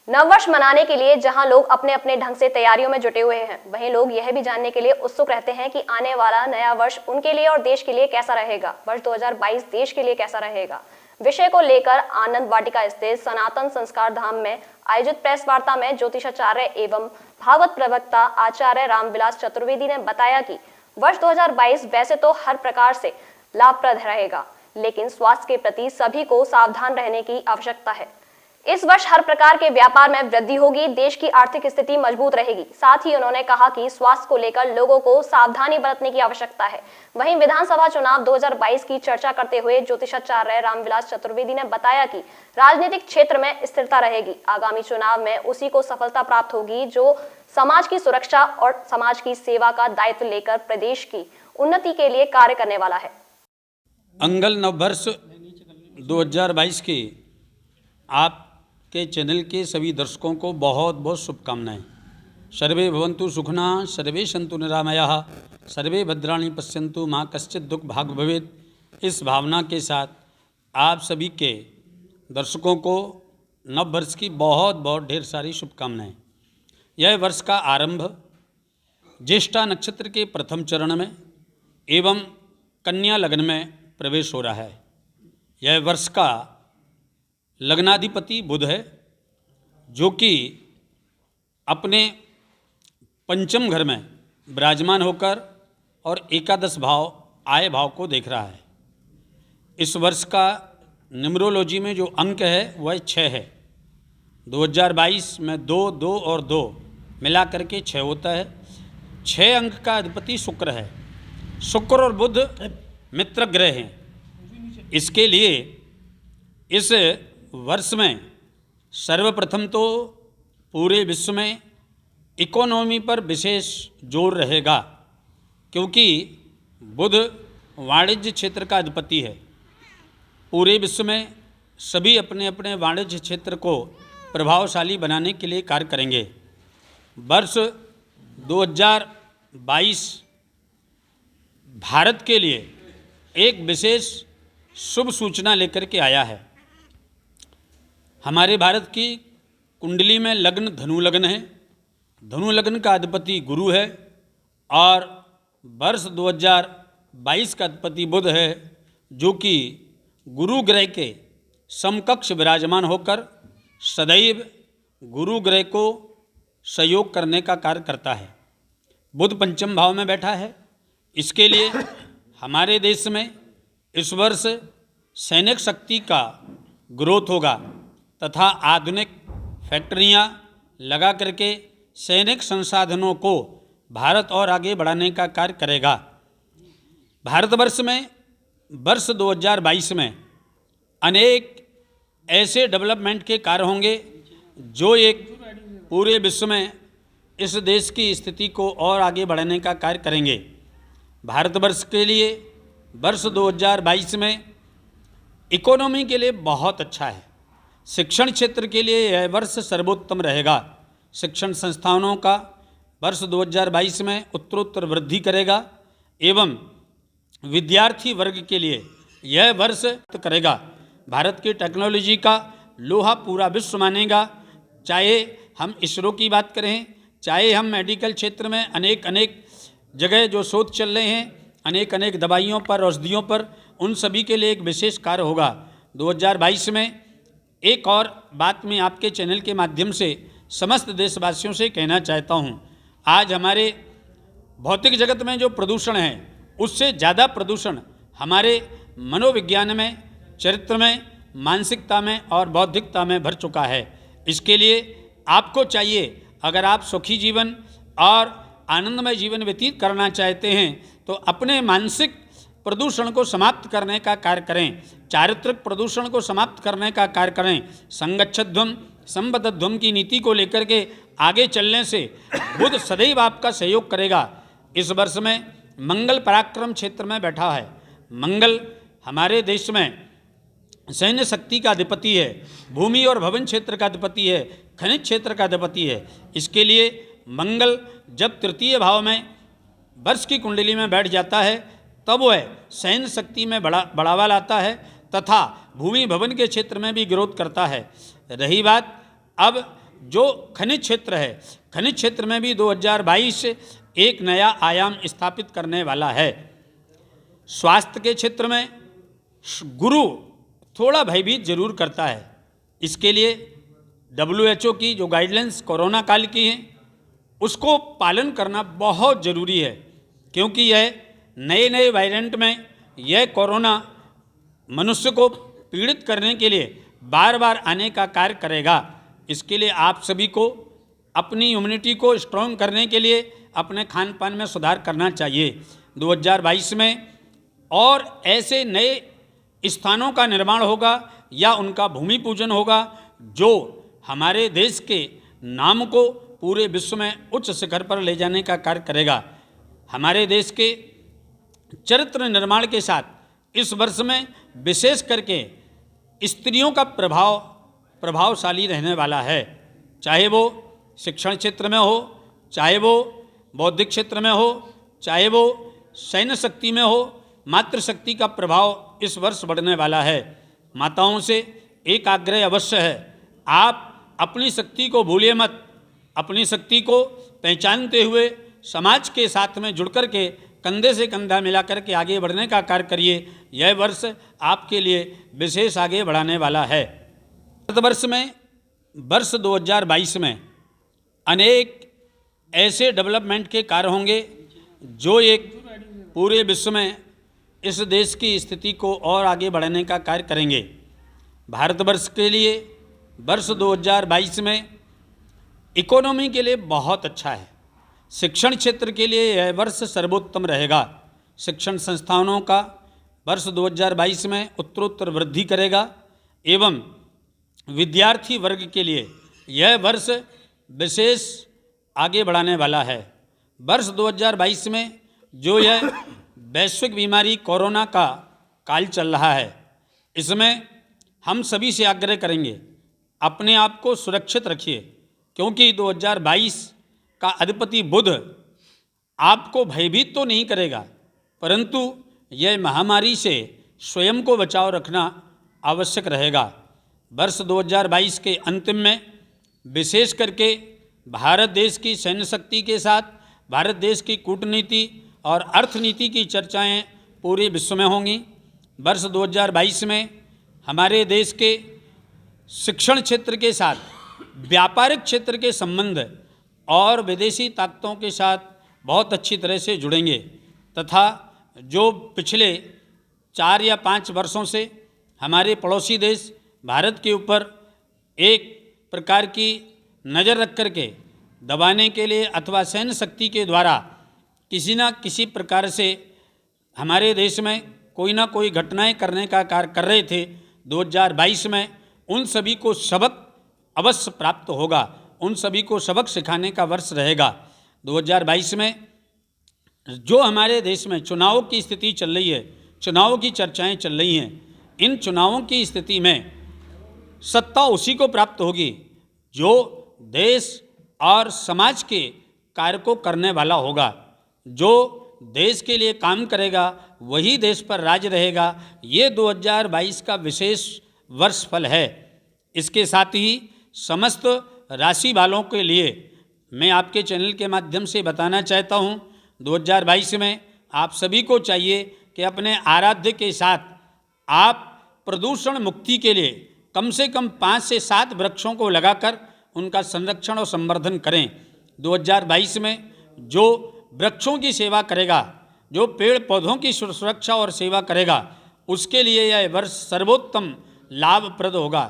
नववर्ष मनाने के लिए जहां लोग अपने अपने ढंग से तैयारियों में जुटे हुए हैं, वहीं लोग यह भी जानने के लिए उत्सुक रहते हैं कि आने वाला नया वर्ष उनके लिए और देश के लिए कैसा रहेगा। वर्ष 2022 देश के लिए कैसा रहेगा, विषय को लेकर आनंद वाटिका स्थित सनातन संस्कार धाम में आयोजित प्रेस वार्ता में ज्योतिषाचार्य एवं भागवत प्रवक्ता आचार्य रामविलास चतुर्वेदी ने बताया कि वर्ष 2022 वैसे तो हर प्रकार से लाभप्रद रहेगा, लेकिन स्वास्थ्य के प्रति सभी को सावधान रहने की आवश्यकता है। इस वर्ष हर प्रकार के व्यापार में वृद्धि होगी, देश की आर्थिक स्थिति मजबूत रहेगी। साथ ही उन्होंने कहा कि स्वास्थ्य को लेकर लोगों को सावधानी बरतने की आवश्यकता है। वहीं विधानसभा चुनाव 2022 की चर्चा करते हुए ज्योतिषाचार्य रामविलास चतुर्वेदी ने बताया कि राजनीतिक क्षेत्र में स्थिरता रहेगी। आगामी चुनाव में उसी को सफलता प्राप्त होगी जो समाज की सुरक्षा और समाज की सेवा का दायित्व लेकर प्रदेश की उन्नति के लिए कार्य करने वाला है। अंगल नववर्ष 2022 के आपके चैनल के सभी दर्शकों को बहुत बहुत शुभकामनाएं। सर्वे भवन्तु सुखना, सर्वे सन्तु निरामयाः, सर्वे भद्राणि पश्यन्तु माँ कश्चित् दुख भाग भवेत्। इस भावना के साथ आप सभी के दर्शकों को नववर्ष की बहुत बहुत ढेर सारी शुभकामनाएं। यह वर्ष का आरंभ ज्येष्ठा नक्षत्र के प्रथम चरण में एवं कन्या लग्न में प्रवेश हो रहा है। यह वर्ष का लग्नाधिपति बुध है, जो कि अपने पंचम घर में विराजमान होकर और एकादश भाव आय भाव को देख रहा है। इस वर्ष का न्यूमरोलॉजी में जो अंक है वह 6 है। 2022 में 2, 2 और 2 मिला करके 6 होता है। 6 अंक का अधिपति शुक्र है। शुक्र और बुध मित्र ग्रह हैं। इसके लिए इस वर्ष में सर्वप्रथम तो पूरे विश्व में इकोनॉमी पर विशेष जोर रहेगा, क्योंकि बुध वाणिज्य क्षेत्र का अधिपति है। पूरे विश्व में सभी अपने अपने वाणिज्य क्षेत्र को प्रभावशाली बनाने के लिए कार्य करेंगे। वर्ष 2022 भारत के लिए एक विशेष शुभ सूचना लेकर के आया है। हमारे भारत की कुंडली में लग्न धनु लग्न है। धनु लग्न का अधिपति गुरु है और वर्ष 2022 का अधिपति बुध है, जो कि गुरु ग्रह के समकक्ष विराजमान होकर सदैव गुरु ग्रह को सहयोग करने का कार्य करता है। बुध पंचम भाव में बैठा है। इसके लिए हमारे देश में इस वर्ष सैनिक शक्ति का ग्रोथ होगा तथा आधुनिक फैक्ट्रियां लगा करके सैनिक संसाधनों को भारत और आगे बढ़ाने का कार्य करेगा। भारतवर्ष में वर्ष 2022 में अनेक ऐसे डेवलपमेंट के कार्य होंगे जो एक पूरे विश्व में इस देश की स्थिति को और आगे बढ़ाने का कार्य करेंगे। भारतवर्ष के लिए वर्ष 2022 में इकोनॉमी के लिए बहुत अच्छा है। शिक्षण क्षेत्र के लिए यह वर्ष सर्वोत्तम रहेगा। शिक्षण संस्थानों का वर्ष 2022 में उत्तरोत्तर वृद्धि करेगा एवं विद्यार्थी वर्ग के लिए यह वर्ष करेगा। भारत की टेक्नोलॉजी का लोहा पूरा विश्व मानेगा। चाहे हम इसरो की बात करें, चाहे हम मेडिकल क्षेत्र में अनेक जगह जो शोध चल रहे हैं, अनेक दवाइयों पर, औषधियों पर, उन सभी के लिए एक विशेष कार्य होगा 2022 में। एक और बात मैं आपके चैनल के माध्यम से समस्त देशवासियों से कहना चाहता हूँ। आज हमारे भौतिक जगत में जो प्रदूषण है, उससे ज़्यादा प्रदूषण हमारे मनोविज्ञान में, चरित्र में, मानसिकता में और बौद्धिकता में भर चुका है। इसके लिए आपको चाहिए, अगर आप सुखी जीवन और आनंदमय जीवन व्यतीत करना चाहते हैं तो अपने मानसिक प्रदूषण को समाप्त करने का कार्य करें, चारित्रिक प्रदूषण को समाप्त करने का कार्य करें। संगच्छध्वम संबद्धध्वम की नीति को लेकर के आगे चलने से बुध सदैव आपका सहयोग करेगा। इस वर्ष में मंगल पराक्रम क्षेत्र में बैठा है। मंगल हमारे देश में सैन्य शक्ति का अधिपति है, भूमि और भवन क्षेत्र का अधिपति है, खनिज क्षेत्र का अधिपति है। इसके लिए मंगल जब तृतीय भाव में वर्ष की कुंडली में बैठ जाता है, तब वह सैन्य शक्ति में बढ़ावा लाता है तथा भूमि भवन के क्षेत्र में भी ग्रोथ करता है। रही बात अब जो खनिज क्षेत्र है, खनिज क्षेत्र में भी 2022 एक नया आयाम स्थापित करने वाला है। स्वास्थ्य के क्षेत्र में गुरु थोड़ा भयभीत जरूर करता है। इसके लिए WHO की जो गाइडलाइंस कोरोना काल की हैं उसको पालन करना बहुत ज़रूरी है, क्योंकि यह नए नए वेरिएंट में यह कोरोना मनुष्य को पीड़ित करने के लिए बार बार आने का कार्य करेगा। इसके लिए आप सभी को अपनी इम्यूनिटी को स्ट्रॉन्ग करने के लिए अपने खान पान में सुधार करना चाहिए। 2022 में और ऐसे नए स्थानों का निर्माण होगा या उनका भूमि पूजन होगा जो हमारे देश के नाम को पूरे विश्व में उच्च शिखर पर ले जाने का कार्य करेगा। हमारे देश के चरित्र निर्माण के साथ इस वर्ष में विशेष करके स्त्रियों का प्रभावशाली रहने वाला है, चाहे वो शिक्षण क्षेत्र में हो, चाहे वो बौद्धिक क्षेत्र में हो, चाहे वो सैन्य शक्ति में हो। मातृशक्ति का प्रभाव इस वर्ष बढ़ने वाला है। माताओं से एक आग्रह अवश्य है, आप अपनी शक्ति को भूलिए मत। अपनी शक्ति को पहचानते हुए समाज के साथ में जुड़ कर के कंधे से कंधा मिला करके आगे बढ़ने का कार्य करिए। यह वर्ष आपके लिए विशेष आगे बढ़ाने वाला है। भारतवर्ष में वर्ष 2022 में अनेक ऐसे डेवलपमेंट के कार्य होंगे जो एक पूरे विश्व में इस देश की स्थिति को और आगे बढ़ाने का कार्य करेंगे। भारतवर्ष के लिए वर्ष 2022 में इकोनॉमी के लिए बहुत अच्छा है। शिक्षण क्षेत्र के लिए यह वर्ष सर्वोत्तम रहेगा। शिक्षण संस्थानों का वर्ष 2022 में उत्तरोत्तर वृद्धि करेगा एवं विद्यार्थी वर्ग के लिए यह वर्ष विशेष आगे बढ़ाने वाला है। वर्ष 2022 में जो यह वैश्विक बीमारी कोरोना का काल चल रहा है, इसमें हम सभी से आग्रह करेंगे अपने आप को सुरक्षित रखिए, क्योंकि 2022 का अधिपति बुध आपको भयभीत तो नहीं करेगा, परंतु यह महामारी से स्वयं को बचाव रखना आवश्यक रहेगा। वर्ष 2022 के अंतिम में विशेष करके भारत देश की सैन्य शक्ति के साथ भारत देश की कूटनीति और अर्थनीति की चर्चाएं पूरे विश्व में होंगी। वर्ष 2022 में हमारे देश के शिक्षण क्षेत्र के साथ व्यापारिक क्षेत्र के संबंध और विदेशी ताकतों के साथ बहुत अच्छी तरह से जुड़ेंगे तथा जो पिछले 4 या 5 वर्षों से हमारे पड़ोसी देश भारत के ऊपर एक प्रकार की नज़र रख कर के दबाने के लिए अथवा सैन्य शक्ति के द्वारा किसी न किसी प्रकार से हमारे देश में कोई ना कोई घटनाएं करने का कार्य कर रहे थे, 2022 में उन सभी को सबक अवश्य प्राप्त होगा। उन सभी को सबक सिखाने का वर्ष रहेगा। 2022 में जो हमारे देश में चुनाव की स्थिति चल रही है, चुनाव की चर्चाएं चल रही हैं, इन चुनावों की स्थिति में सत्ता उसी को प्राप्त होगी जो देश और समाज के कार्य को करने वाला होगा। जो देश के लिए काम करेगा वही देश पर राज रहेगा। ये 2022 का विशेष वर्ष फल है। इसके साथ ही समस्त राशि वालों के लिए मैं आपके चैनल के माध्यम से बताना चाहता हूँ, 2022 में आप सभी को चाहिए कि अपने आराध्य के साथ आप प्रदूषण मुक्ति के लिए कम से कम 5 से 7 वृक्षों को लगाकर उनका संरक्षण और संवर्धन करें। 2022 में जो वृक्षों की सेवा करेगा, जो पेड़ पौधों की सुरक्षा और सेवा करेगा, उसके लिए यह वर्ष सर्वोत्तम लाभप्रद होगा।